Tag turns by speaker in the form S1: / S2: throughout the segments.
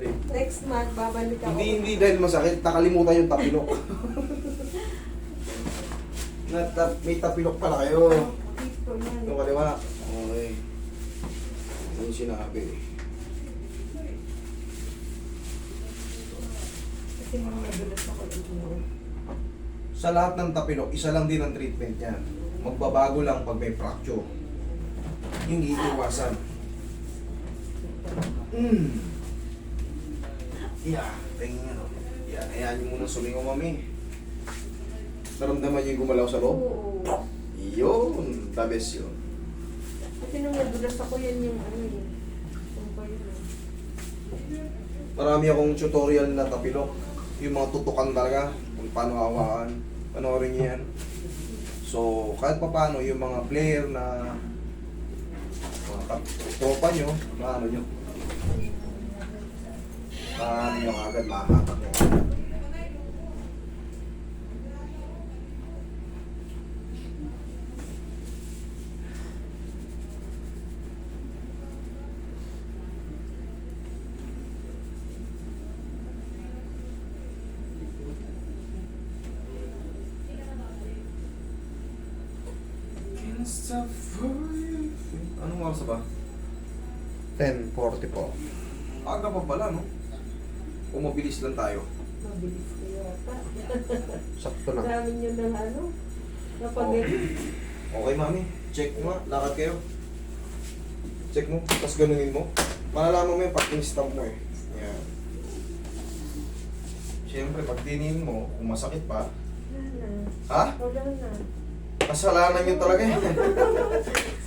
S1: Alin?
S2: Next month, babalik ako.
S1: Hindi dahil masakit, nakalimutan yung tapilok. May tapilok pala kayo.
S2: Dito yan.
S1: Yung kaliwa. Okay. Ano yung sinabi?
S2: Kasi mga madulas ako dito.
S1: Sa lahat ng tapilok, isa lang din ang treatment yan. Magbabago lang pag may fracture. Yung iiwasan. Yeah, tingin nyo. Yan, ayan nyo muna sumingaw, mami. Naramdaman nyo yung gumalaw sa loob?
S2: Oo.
S1: Yun, the best yun.
S2: Kasi nung nadulas ako, yan yung ano yun. Kung pa yun.
S1: Marami akong tutorial na tapilok. Yung mga tutukan talaga, kung paano hawakan. Panoorin nyo yan. So, kahit pa paano, yung mga player na mga tropa nyo, maano nyo. Paano nyo agad, mamatak nyo agad. Anong oras ba? 10:40 po. Aga pa pala, no? Kung mabilis lang tayo.
S2: Mabilis ko yata.
S1: Sakto lang.
S2: Dami nyo ng ano. Kapag
S1: Okay, mami. Check mo nga. Lakad kayo. Check mo. Tapos ganunin mo. Malalaman mo yung pag in-stamp mo eh. Yan. Siyempre, pag tinin mo, kung masakit pa,
S2: wala na.
S1: ha?
S2: Wala na.
S1: Kasalanan nyo talaga yan.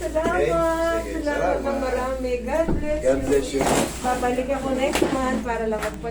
S2: Salamat.
S1: Okay, sige,
S2: Salamat
S1: salamat.
S2: ng marami. God bless
S1: God bless you.
S2: Babalik ako next month para lang magpa